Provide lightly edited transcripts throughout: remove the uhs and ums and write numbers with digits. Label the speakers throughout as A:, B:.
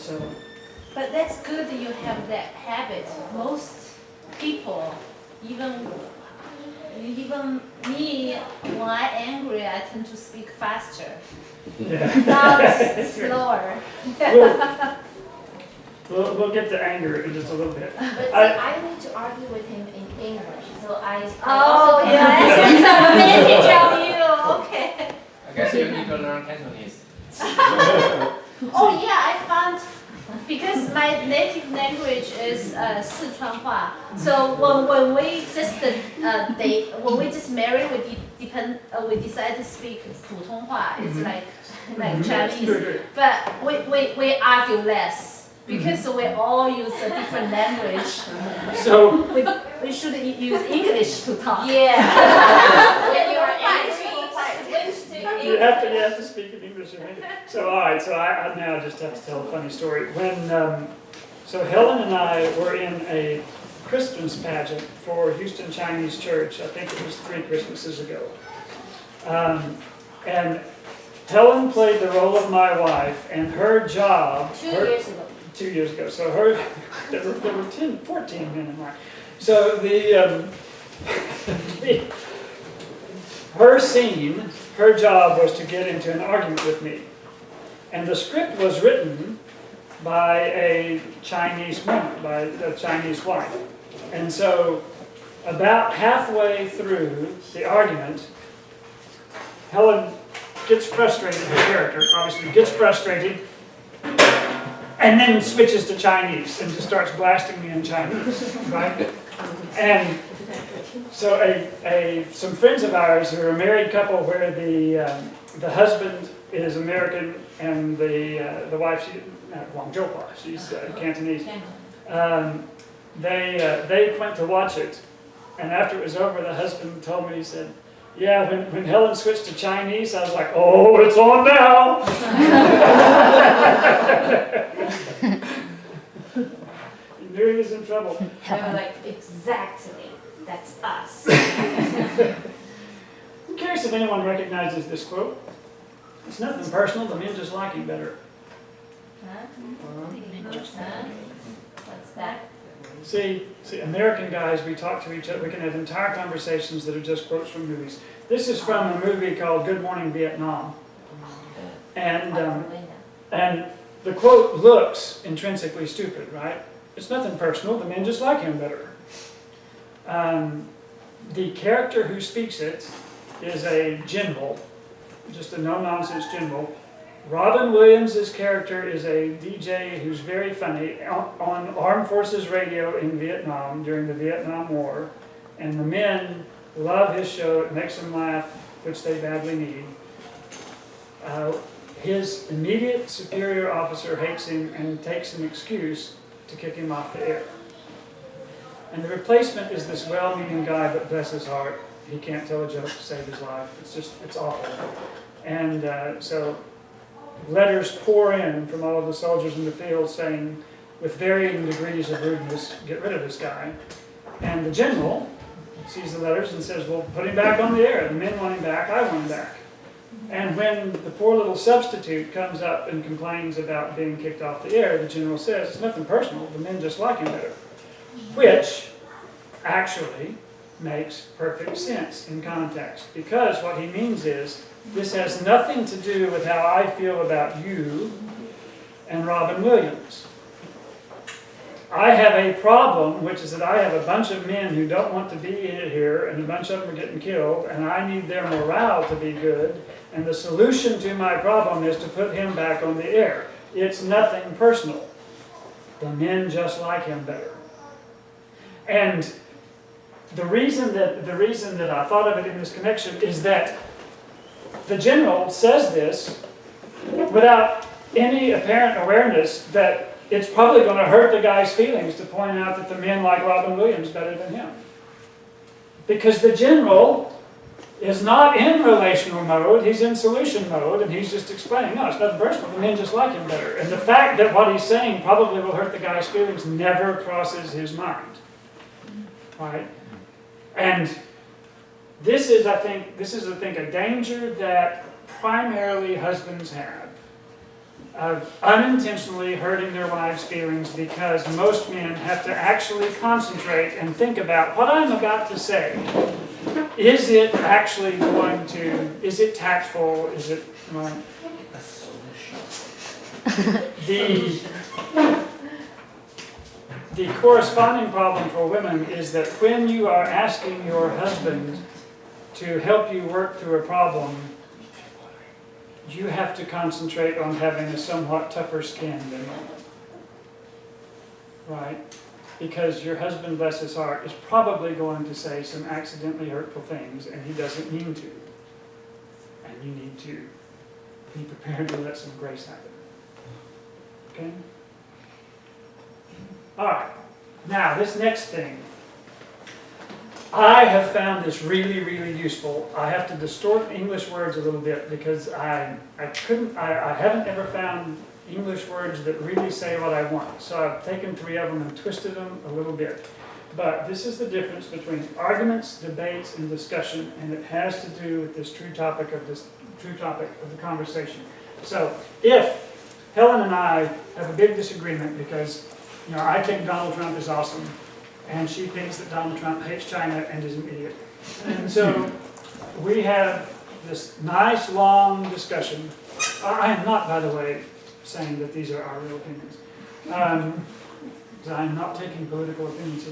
A: So.
B: But that's good that you have that habit. Most people, even me, when I'm angry, I tend to speak faster, not slower.
A: We'll get to anger in just a little bit.
C: But see, I need to argue with him in English, so I
B: Oh,
C: also
B: yeah, that's an advantage of you. Okay.
D: I guess you need to learn Cantonese.
B: Oh yeah, I found because my native language is Sichuan Hua. So when we just marry, we decide to speak 普通话. It's like Chinese, but we argue less because we all use a different language.
A: So
B: we should use English to talk.
C: yeah. When you are angry, switch to English.
A: you have to speak in English. So all right. So I now just have to tell a funny story. When so Helen and I were in a Christmas pageant for Houston Chinese Church. I think it was 3 Christmases ago. And Helen played the role of my wife, and her job.
C: 2 years ago.
A: 2 years ago. So there were 14 men in mine. So her scene, her job was to get into an argument with me. And the script was written by a Chinese woman, by a Chinese wife. And so about halfway through the argument, Helen gets frustrated, her character obviously gets frustrated, and then switches to Chinese and just starts blasting me in Chinese, right? And so some friends of ours who are a married couple where the husband is American and the wife, she's Cantonese. They went to watch it, and after it was over, the husband told me, he said, yeah, when Helen switched to Chinese, I was like, oh, it's on now. He knew he was in trouble.
C: They were like, exactly, that's us.
A: I'm curious if anyone recognizes this quote. It's nothing personal, the men just like him better.
B: What's that?
A: See, American guys, we talk to each other, we can have entire conversations that are just quotes from movies. This is from a movie called Good Morning Vietnam. And the quote looks intrinsically stupid, right? It's nothing personal, the men just like him better. The character who speaks it is a general, just a no-nonsense general. Robin Williams' character is a DJ who's very funny on Armed Forces Radio in Vietnam during the Vietnam War. And the men love his show, it makes them laugh, which they badly need. His immediate superior officer hates him and takes an excuse to kick him off the air. And the replacement is this well-meaning guy, but bless his heart, he can't tell a joke to save his life. It's awful. And so letters pour in from all of the soldiers in the field saying, with varying degrees of rudeness, get rid of this guy. And the general sees the letters and says, well, put him back on the air. The men want him back, I want him back. And when the poor little substitute comes up and complains about being kicked off the air, the general says, it's nothing personal, the men just like him better. Which actually makes perfect sense in context. Because what he means is, this has nothing to do with how I feel about you and Robin Williams. I have a problem, which is that I have a bunch of men who don't want to be here, and a bunch of them are getting killed, and I need their morale to be good, and the solution to my problem is to put him back on the air. It's nothing personal. The men just like him better. And the reason that I thought of it in this connection is that the general says this without any apparent awareness that it's probably going to hurt the guy's feelings to point out that the men like Robin Williams better than him. Because the general is not in relational mode, he's in solution mode, and he's just explaining, no, it's nothing personal, the men just like him better. And the fact that what he's saying probably will hurt the guy's feelings never crosses his mind. Right? And this is, I think, a danger that primarily husbands have. of unintentionally hurting their wives' feelings because most men have to actually concentrate and think about what I'm about to say. Is it actually going to, is it tactful, is it, the corresponding problem for women is that when you are asking your husband to help you work through a problem, you have to concentrate on having a somewhat tougher skin than normal. Right? Because your husband, bless his heart, is probably going to say some accidentally hurtful things, and he doesn't mean to. And you need to be prepared to let some grace happen. Okay? All right. Now, this next thing. I have found this really, really useful. I have to distort English words a little bit because I haven't ever found English words that really say what I want. So I've taken 3 of them and twisted them a little bit. But this is the difference between arguments, debates, and discussion, and it has to do with this true topic of the conversation. So if Helen and I have a big disagreement because I think Donald Trump is awesome, and she thinks that Donald Trump hates China and is an idiot. And so we have this nice long discussion. I am not, by the way, saying that these are our real opinions. I'm not taking political opinions.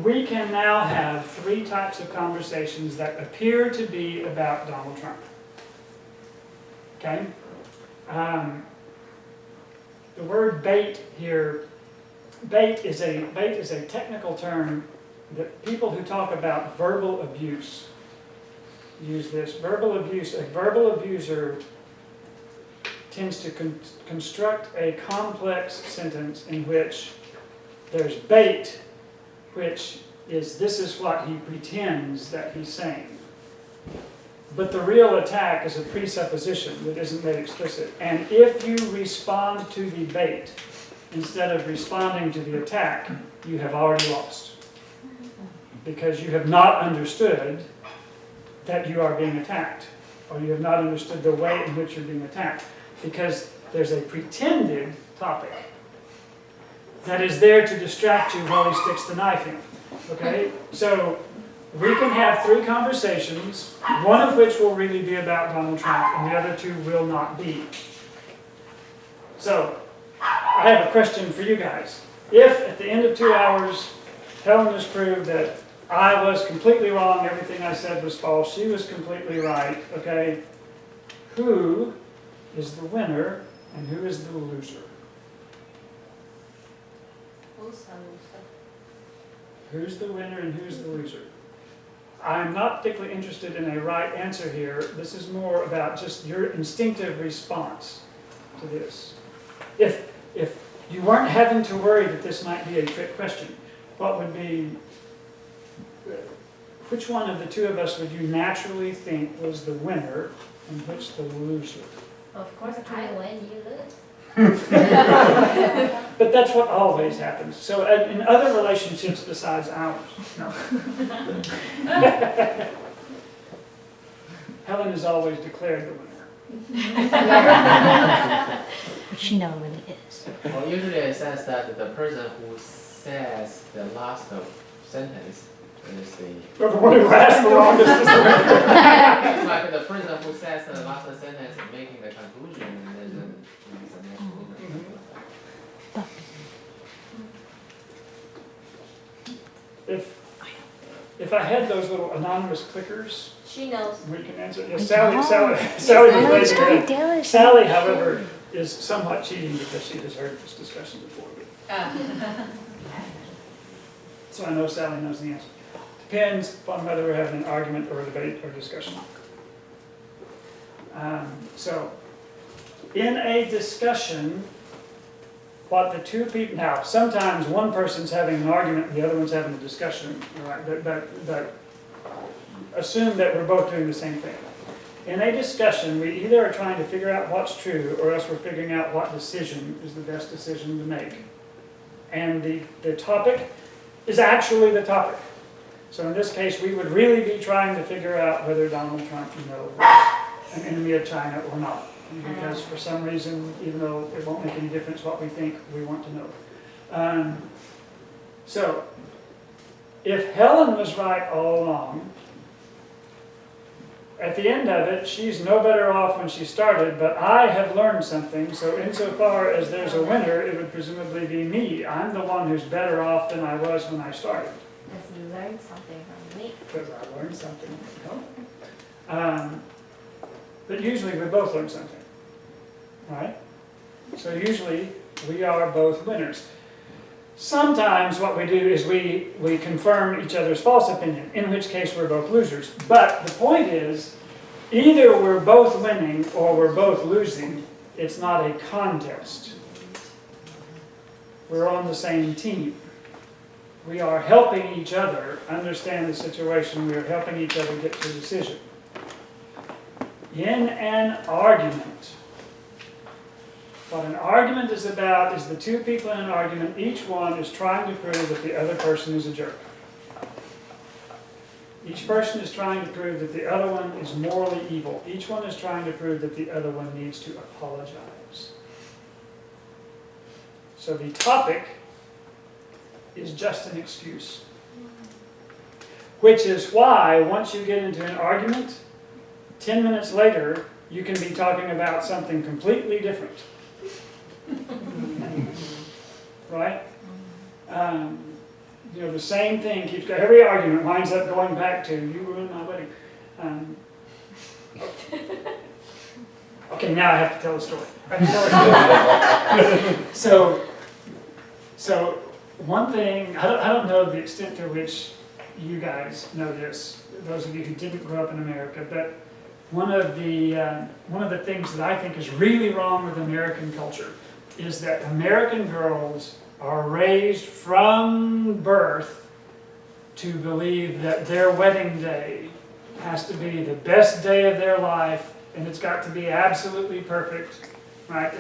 A: We can now have 3 types of conversations that appear to be about Donald Trump. Okay? The word bait here, bait is a technical term that people who talk about verbal abuse use this. Verbal abuse, a verbal abuser tends to construct a complex sentence in which there's bait, which is this is what he pretends that he's saying. But the real attack is a presupposition that isn't made explicit. And if you respond to the bait instead of responding to the attack, you have already lost. Because you have not understood that you are being attacked, or you have not understood the way in which you're being attacked. Because there's a pretended topic that is there to distract you while he sticks the knife in. Okay? So we can have 3 conversations, one of which will really be about Donald Trump, and the other 2 will not be. So, I have a question for you guys. If at the end of 2 hours, Helen has proved that I was completely wrong, everything I said was false, she was completely right, okay, who is the winner and who is the loser? Who's the winner and who's the loser? I'm not particularly interested in a right answer here. This is more about just your instinctive response to this. If you weren't having to worry that this might be a trick question, what would be, which one of the 2 of us would you naturally think was the winner and which the loser?
B: Of course, I win, you lose.
A: But that's what always happens. So in other relationships besides ours. No. Helen is always declared the winner.
C: She never really is.
D: Well, usually it says that the person who says the last sentence is the...
A: But the one who lasts the longest is the winner.
D: It's like the person who says the last sentence and making the conclusion, and then is the next winner.
A: If I had those little anonymous clickers,
C: She knows.
A: we can answer. Yeah, Sally was raising her hand. Sally, however, is somewhat cheating because she has heard this discussion before. So I know Sally knows the answer. Depends upon whether we're having an argument or a debate or discussion. So, in a discussion, what the 2 people, now sometimes one person's having an argument and the other one's having a discussion, right? But assume that we're both doing the same thing. In a discussion, we either are trying to figure out what's true or else we're figuring out what decision is the best decision to make. And the topic is actually the topic. So in this case, we would really be trying to figure out whether Donald Trump was an enemy of China or not. because for some reason, even though it won't make any difference what we think, we want to know. So, if Helen was right all along, at the end of it, she's no better off when she started, but I have learned something, so insofar as there's a winner, it would presumably be me. I'm the one who's better off than I was when I started.
C: Because you learned something from me.
A: Because I learned something. But usually we both learn something, right? So usually we are both winners. Sometimes what we do is we confirm each other's false opinion, in which case we're both losers. But the point is, either we're both winning or we're both losing. It's not a contest. We're on the same team. We are helping each other understand the situation. We are helping each other get to a decision. In an argument, what an argument is about is the two people in an argument, each one is trying to prove that the other person is a jerk. Each person is trying to prove that the other one is morally evil. Each one is trying to prove that the other one needs to apologize. So the topic is just an excuse. Which is why, once you get into an argument, 10 minutes later, you can be talking about something completely different. Right? You know, the same thing keeps going. Every argument winds up going back to, you ruined my wedding. Okay, now I have to tell the story. So one thing, I don't know the extent to which you guys know this, those of you who didn't grow up in America, but one of the things that I think is really wrong with American culture is that American girls are raised from birth to believe that their wedding day has to be the best day of their life, and it's got to be absolutely perfect, right?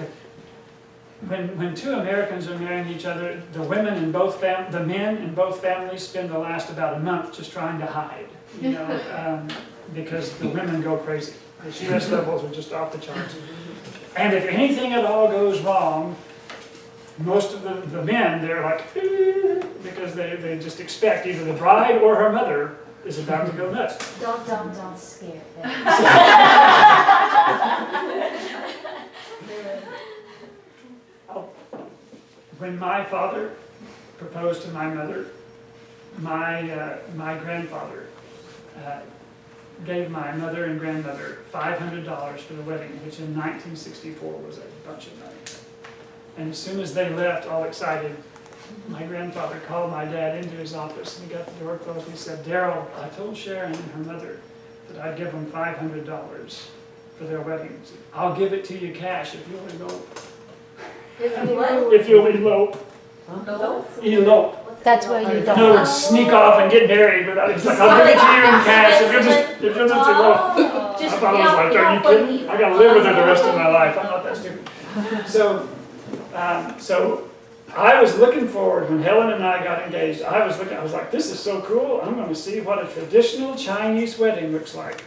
A: When two Americans are marrying each other, the men in both families spend the last about a month just trying to hide, you know, because the women go crazy. The stress levels are just off the charts. And if anything at all goes wrong, most of the men, they're like, because they just expect either the bride or her mother is about to go nuts.
C: Don't scare them.
A: When my father proposed to my mother, my grandfather gave my mother and grandmother $500 for the wedding, which in 1964 was a bunch of money. And as soon as they left, all excited, my grandfather called my dad into his office and he got the door closed and he said, "Daryl, I told Sharon and her mother that I'd give them $500 for their wedding. Said, I'll give it to you cash if you'll elope." If you'll elope. Elope.
C: That's where you don't.
A: No, sneak off and get married without. He's like, "I'll give it to you in cash if you'll just elope." I thought I was like, "Are you kidding? I gotta live with her the rest of my life. I'm not that stupid." So I was looking forward when Helen and I got engaged. I was like, "This is so cool. I'm going to see what a traditional Chinese wedding looks like."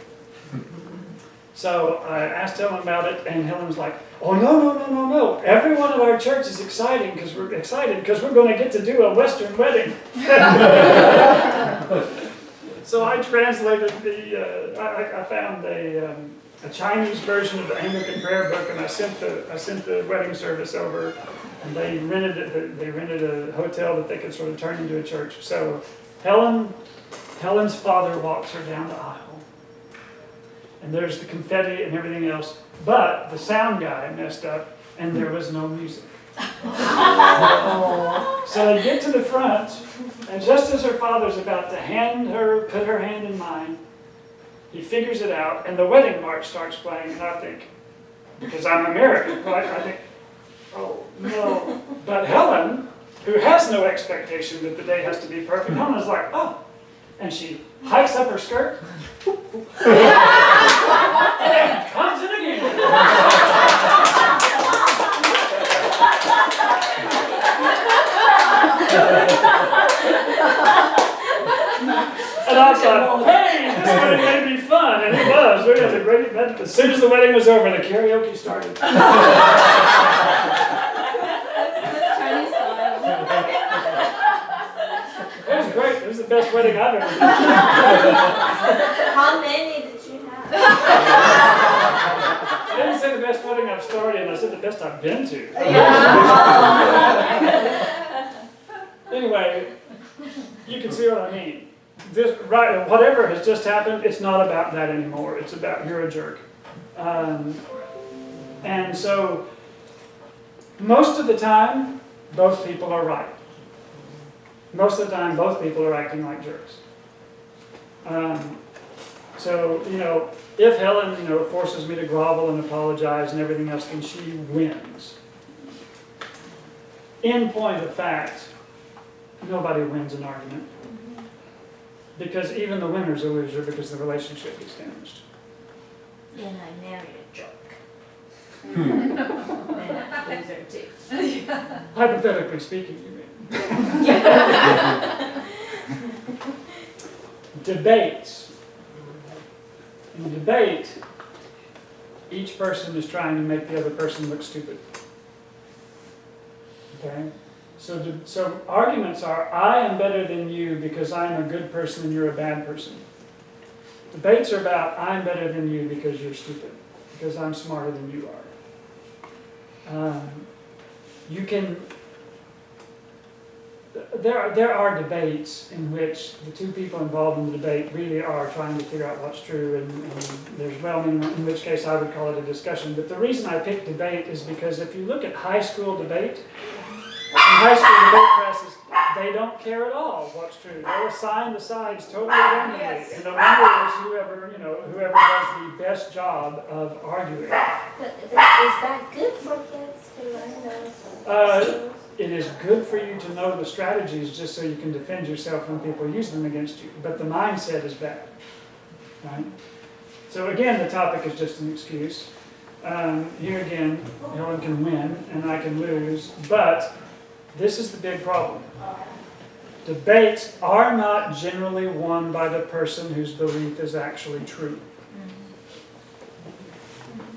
A: So I asked Helen about it, and Helen was like, "Oh, no. Everyone at our church is excited because we're going to get to do a Western wedding." So I translated I found a Chinese version of the Anglican prayer book, and I sent the wedding service over, and they rented a hotel that they could sort of turn into a church. So Helen's father walks her down the aisle. And there's the confetti and everything else, but the sound guy messed up and there was no music. So they get to the front, and just as her father's about to put her hand in mine, he figures it out, and the wedding march starts playing, and I think, because I'm American, right? I think, oh no. But Helen, who has no expectation that the day has to be perfect, Helen is like, "Oh," and she hikes up her skirt. And comes in again. And I thought, "Hey, this wedding may be fun." and it was. We had the great, as soon as the wedding was over, the karaoke started.
B: Chinese style.
A: It was great. It was the best wedding I've ever been to.
C: How many did you have?
A: I didn't say the best wedding I've started in. I said the best I've been to. Anyway, you can see what I mean. This, right, whatever has just happened, it's not about that anymore. It's about you're a jerk. And so, most of the time, both people are right. Most of the time, both people are acting like jerks. So, if Helen, forces me to grovel and apologize and everything else, then she wins. In point of fact, nobody wins an argument. Because even the winner's a loser because the relationship is damaged.
C: And I married a jerk.
B: And a loser too.
A: Hypothetically speaking, you mean. Debates. In debate, each person is trying to make the other person look stupid. Okay? So arguments are, I am better than you because I am a good person and you're a bad person. Debates are about, I'm better than you because you're stupid, because I'm smarter than you are. There are debates in which the two people involved in the debate really are trying to figure out what's true, and there's in which case I would call it a discussion. But the reason I picked debate is because if you look at high school debate, in high school debate classes, they don't care at all what's true. They'll assign the sides totally randomly, and the winner is whoever does the best job of arguing.
C: But is that good for kids to learn those skills?
A: It is good for you to know the strategies just so you can defend yourself when people use them against you. But the mindset is bad. Right? So again, the topic is just an excuse. Here again, Helen can win and I can lose. But this is the big problem. Debates are not generally won by the person whose belief is actually true.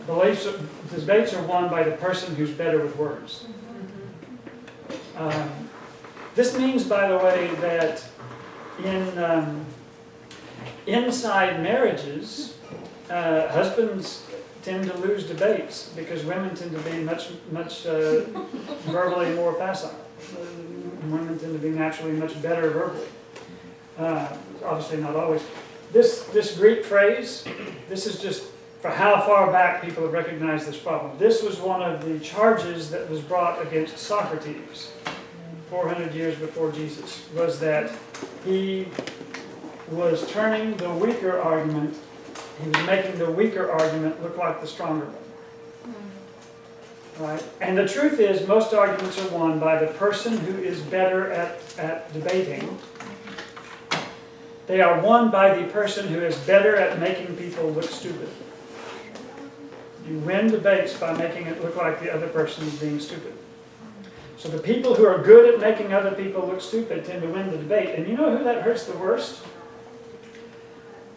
A: Debates are won by the person who's better with words. This means, by the way, that in inside marriages, husbands tend to lose debates because women tend to be much verbally more facile. Women tend to be naturally much better verbally. Obviously, not always. This Greek phrase, this is just for how far back people have recognized this problem. This was one of the charges that was brought against Socrates 400 years before Jesus, was that he was turning the weaker argument, he was making the weaker argument look like the stronger one. Right? And the truth is, most arguments are won by the person who is better at debating. They are won by the person who is better at making people look stupid. You win debates by making it look like the other person is being stupid. So the people who are good at making other people look stupid tend to win the debate. And you know who that hurts the worst?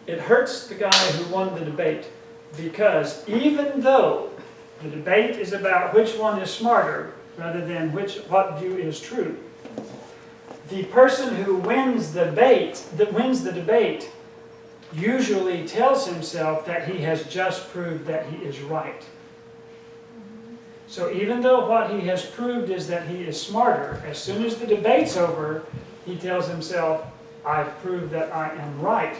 A: It hurts the guy who won the debate. Because even though the debate is about which one is smarter rather than what view is true, the person who wins the debate usually tells himself that he has just proved that he is right. So even though what he has proved is that he is smarter, as soon as the debate's over, he tells himself, I've proved that I am right.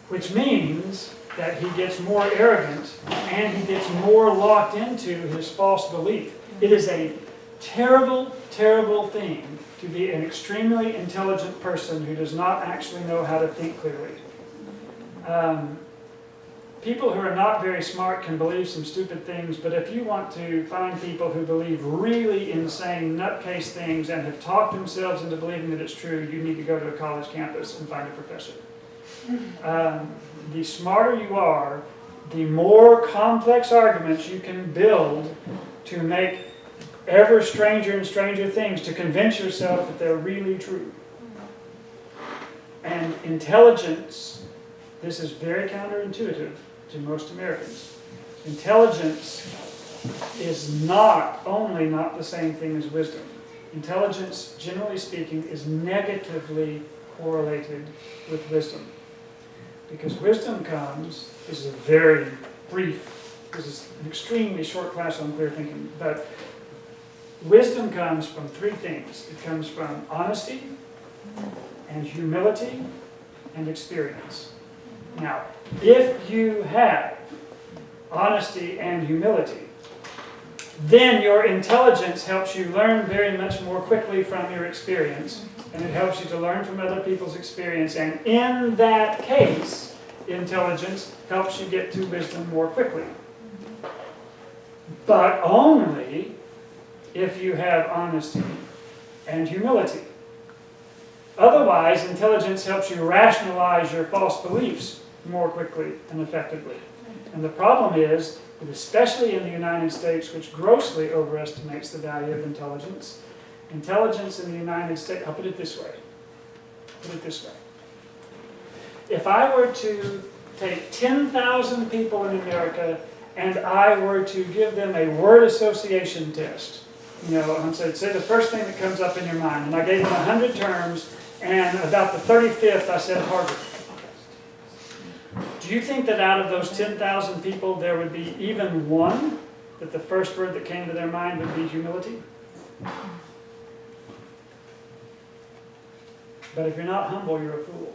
A: Which means that he gets more arrogant and he gets more locked into his false belief. It is a terrible, terrible thing to be an extremely intelligent person who does not actually know how to think clearly. People who are not very smart can believe some stupid things, but if you want to find people who believe really insane, nutcase things and have talked themselves into believing that it's true, you need to go to a college campus and find a professor. The smarter you are, the more complex arguments you can build to make ever stranger and stranger things to convince yourself that they're really true. And intelligence this is very counterintuitive to most Americans. Intelligence is not only not the same thing as wisdom. Intelligence, generally speaking, is negatively correlated with wisdom. Because wisdom comes, this is a very brief, this is an extremely short class on clear thinking, but wisdom comes from three things. It comes from honesty and humility and experience. Now, if you have honesty and humility, then your intelligence helps you learn very much more quickly from your experience, and it helps you to learn from other people's experience, and in that case, intelligence helps you get to wisdom more quickly. But only if you have honesty and humility. Otherwise, intelligence helps you rationalize your false beliefs more quickly and effectively. And the problem is, that especially in the United States, which grossly overestimates the value of intelligence, intelligence in the United States, I'll put it this way. If I were to take 10,000 people in America and I were to give them a word association test, and say the first thing that comes up in your mind, and I gave them 100 terms, and about the 35th I said Harvard. Do you think that out of those 10,000 people there would be even one that the first word that came to their mind would be humility? But if you're not humble, you're a fool.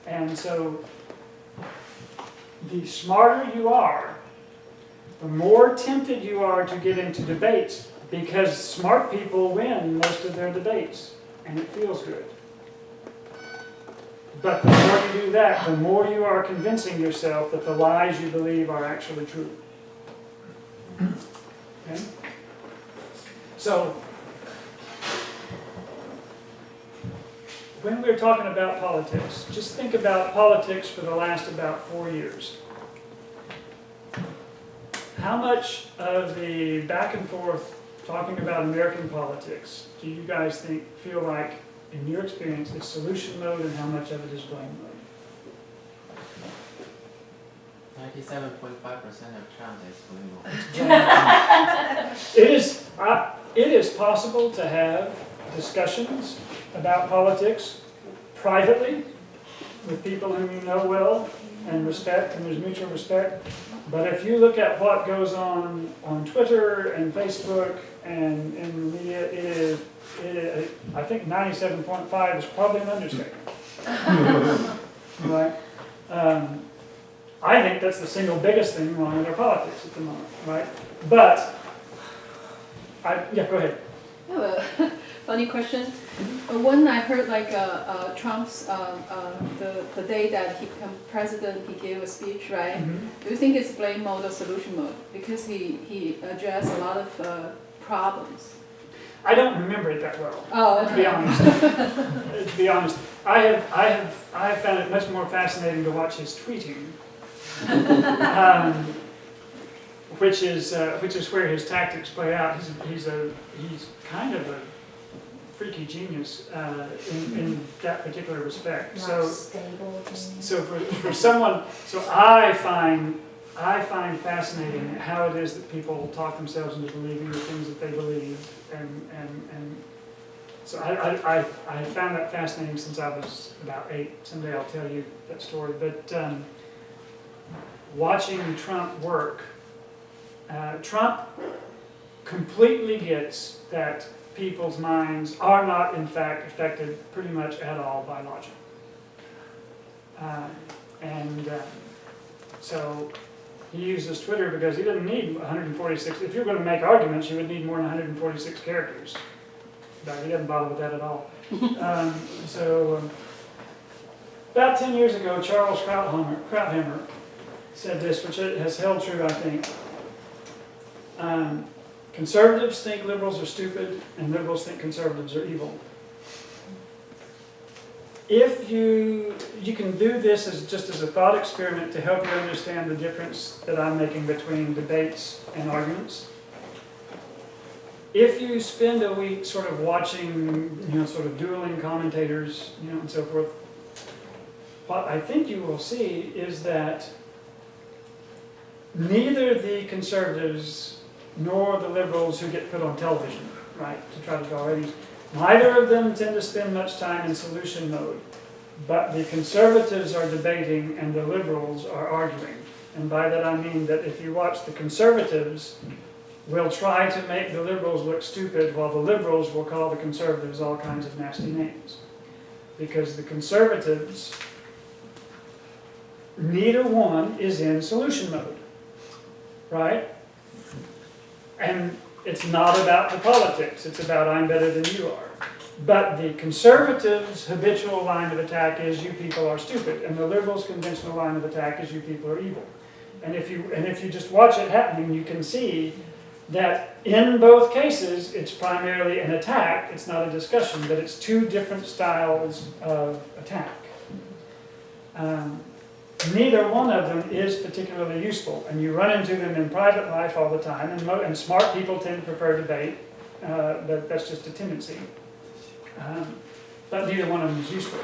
A: And so, the smarter you are, the more tempted you are to get into debates, because smart people win most of their debates, and it feels good. But the more you do that, the more you are convincing yourself that the lies you believe are actually true. Okay? So, when we're talking about politics, just think about politics for the last about 4 years. How much of the back and forth talking about American politics do you guys feel like, in your experience, is solution mode, and how much of it is blame mode?
D: 97.5% of Trump is blame mode.
A: It is possible to have discussions about politics privately with people whom you know well and respect, and there's mutual respect. But if you look at what goes on Twitter and Facebook and in the media, I think 97.5 is probably an understatement. Right? I think that's the single biggest thing wrong with our politics at the moment, right? But, yeah, go ahead.
E: I have a funny question. When I heard Trump's the day that he became president, he gave a speech, right?
A: Mm-hmm.
E: Do you think it's blame mode or solution mode? Because he addressed a lot of problems.
A: I don't remember it that well.
E: Oh, okay.
A: To be honest. To be honest, I have found it much more fascinating to watch his tweeting, which is where his tactics play out. He's kind of a freaky genius in that particular respect.
C: Not
A: So
C: stable.
A: for someone, I find fascinating how it is that people talk themselves into believing the things that they believe, and so I found that fascinating since I was about 8. Someday I'll tell you that story. But watching Trump work, Trump completely gets that people's minds are not, in fact, affected pretty much at all by logic. So he uses Twitter because he doesn't need 146. If you're going to make arguments, you would need more than 146 characters. But he doesn't bother with that at all. About 10 years ago, Charles Krauthammer said this, which has held true, I think. Conservatives think liberals are stupid, and liberals think conservatives are evil. If you can do this just as a thought experiment to help you understand the difference that I'm making between debates and arguments. if you spend a week sort of watching, sort of dueling commentators, and so forth, what I think you will see is that neither the conservatives nor the liberals who get put on television, right, to try to draw ratings, neither of them tend to spend much time in solution mode. But the conservatives are debating and the liberals are arguing. And by that I mean that if you watch the conservatives, will try to make the liberals look stupid, while the liberals will call the conservatives all kinds of nasty names. Because the conservatives, neither one is in solution mode, right? And it's not about the politics, it's about I'm better than you are. But the conservatives' habitual line of attack is you people are stupid, and the liberals' conventional line of attack is you people are evil. And if you just watch it happening, you can see that in both cases, it's primarily an attack, it's not a discussion, but it's two different styles of attack. Neither one of them is particularly useful, and you run into them in private life all the time, and smart people tend to prefer debate, but that's just a tendency. But neither one of them is useful.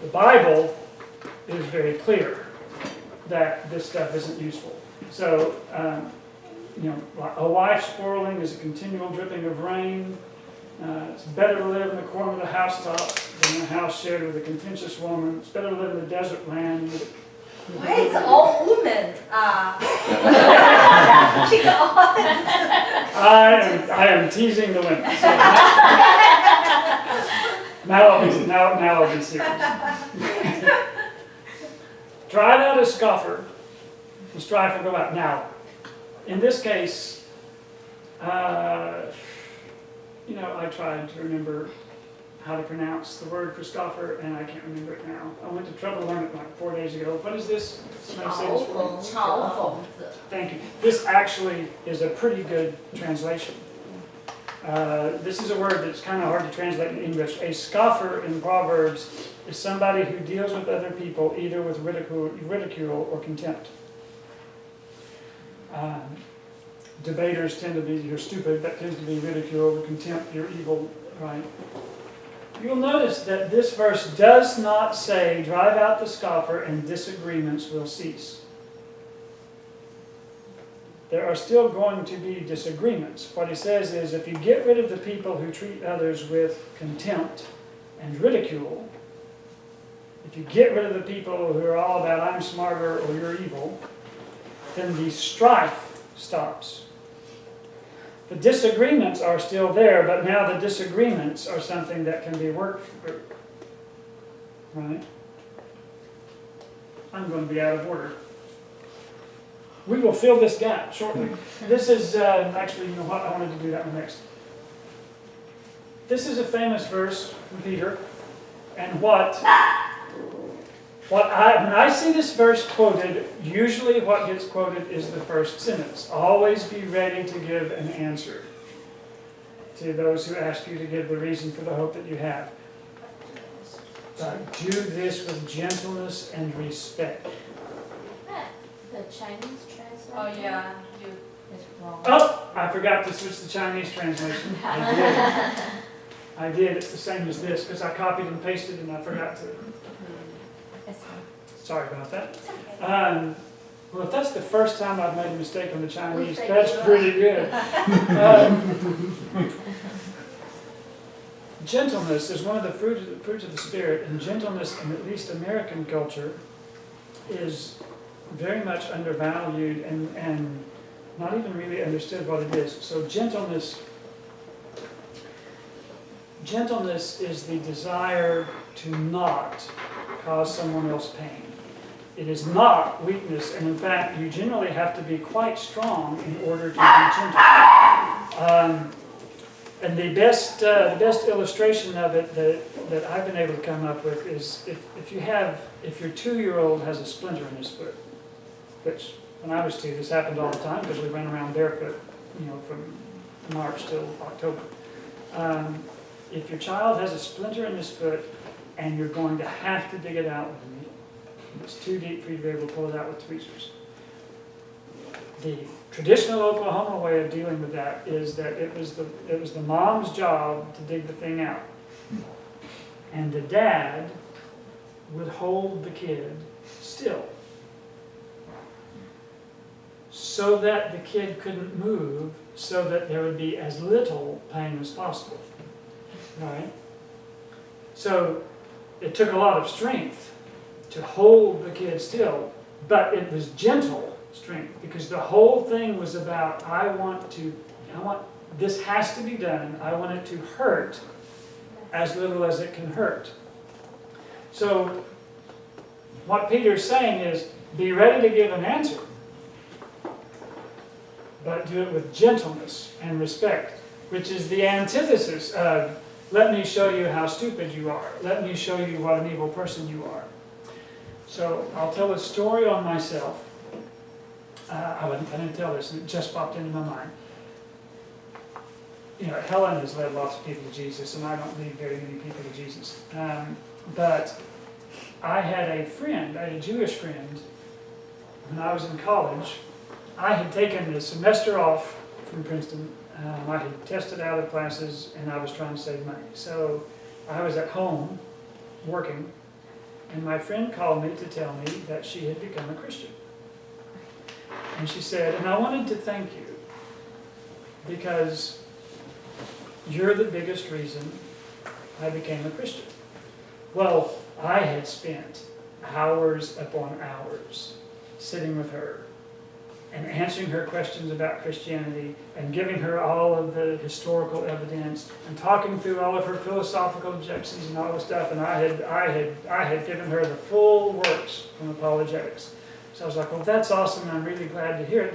A: The Bible is very clear that this stuff isn't useful. So, a wife quarreling is a continual dripping of rain. It's better to live in the corner of the housetop than in a house shared with a contentious woman. It's better to live in the desert land.
C: Why it's all women?
A: I am teasing the women. So. Now I'll be serious. Drive out a scoffer, the strife will go out. Now, in this case, I tried to remember how to pronounce the word for scoffer, and I can't remember it now. I went to trouble to learn it like 4 days ago. What is this? Somebody say this word?
B: 嘲讽者.
A: Thank you. This actually is a pretty good translation. This is a word that's kind of hard to translate in English. A scoffer in Proverbs is somebody who deals with other people either with ridicule or contempt. Debaters tend to be, you're stupid, that tends to be ridicule, or contempt, you're evil, right? You'll notice that this verse does not say, drive out the scoffer and disagreements will cease. There are still going to be disagreements. What he says is, if you get rid of the people who treat others with contempt and ridicule, if you get rid of the people who are all about I'm smarter or you're evil, then the strife stops. The disagreements are still there, but now the disagreements are something that can be worked through. Right? I'm going to be out of order. We will fill this gap shortly. This is, actually, you know what, I wanted to do that one next. This is a famous verse from Peter, and when I see this verse quoted, usually what gets quoted is the first sentence. Always be ready to give an answer to those who ask you to give the reason for the hope that you have. But do this with gentleness and respect.
B: The Chinese translation.
C: Oh yeah,
B: It's wrong.
A: Oh, I forgot to switch the Chinese translation. I did. It's the same as this because I copied and pasted and I forgot to.
B: It's fine.
A: Sorry about that.
B: It's okay.
A: Well, if that's the first time I've made a mistake on the Chinese,
B: We'll
A: that's
B: take it
A: pretty good. Gentleness is one of the fruits of the Spirit, and gentleness in at least American culture is very much undervalued and not even really understood what it is. So gentleness is the desire to not cause someone else pain. It is not weakness, and in fact, you generally have to be quite strong in order to be gentle. And the best illustration of it that I've been able to come up with is if your 2-year-old has a splinter in his foot, which when I was 2, this happened all the time because we ran around barefoot, from March till October. If your child has a splinter in his foot and you're going to have to dig it out with a needle, it's too deep for you to be able to pull it out with tweezers. the traditional Oklahoma way of dealing with that is that it was the mom's job to dig the thing out. And the dad would hold the kid still so that the kid couldn't move, so that there would be as little pain as possible. Right? So it took a lot of strength to hold the kid still, but it was gentle strength, because the whole thing was about, this has to be done, I want it to hurt as little as it can hurt. So what Peter's saying is, be ready to give an answer, but do it with gentleness and respect, which is the antithesis of, let me show you how stupid you are. Let me show you what an evil person you are. So I'll tell a story on myself. I didn't tell this, and it just popped into my mind. You know, Helen has led lots of people to Jesus, and I don't lead very many people to Jesus. But I had a Jewish friend, when I was in college. I had taken the semester off from Princeton. I had tested out of classes, and I was trying to save money. So I was at home working, and my friend called me to tell me that she had become a Christian. And she said, and I wanted to thank you, because you're the biggest reason I became a Christian. Well, I had spent hours upon hours sitting with her and answering her questions about Christianity and giving her all of the historical evidence and talking through all of her philosophical objections and all the stuff. And I had given her the full works from apologetics. So I was like, well, that's awesome. I'm really glad to hear it.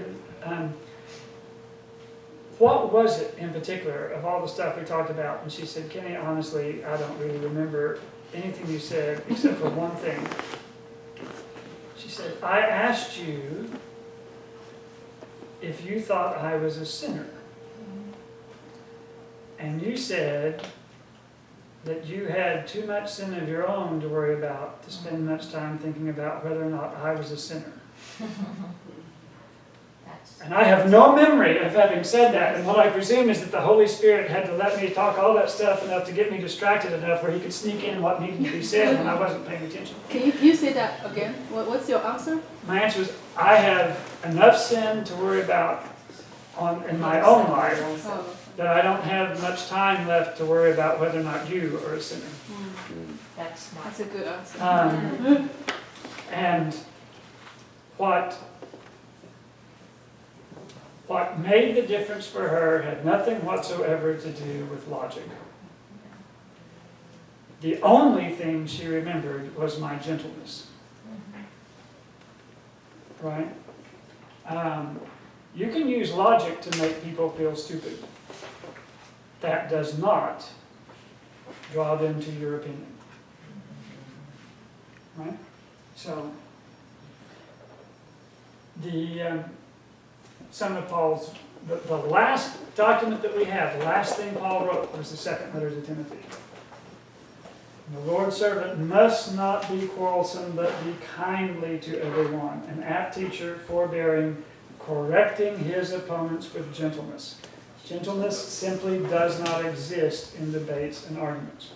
A: What was it in particular of all the stuff we talked about? And she said, Kenny, honestly, I don't really remember anything you said except for one thing. She said, I asked you if you thought I was a sinner. And you said that you had too much sin of your own to worry about, to spend much time thinking about whether or not I was a sinner. And I have no memory of having said that. And what I presume is that the Holy Spirit had to let me talk all that stuff enough to get me distracted enough where he could sneak in what needed to be said when I wasn't paying attention.
E: Can you say that again? What's your answer?
A: My answer was, I have enough sin to worry about in my own life that I don't have much time left to worry about whether or not you are a sinner.
B: That's smart.
E: That's a good answer.
A: And what made the difference for her had nothing whatsoever to do with logic. The only thing she remembered was my gentleness. Right? You can use logic to make people feel stupid. That does not draw them to your opinion. Right? So, some of Paul's, the last document that we have, the last thing Paul wrote was the second letter to Timothy. The Lord's servant must not be quarrelsome, but be kindly to everyone, an apt teacher, forbearing, correcting his opponents with gentleness. Gentleness simply does not exist in debates and arguments.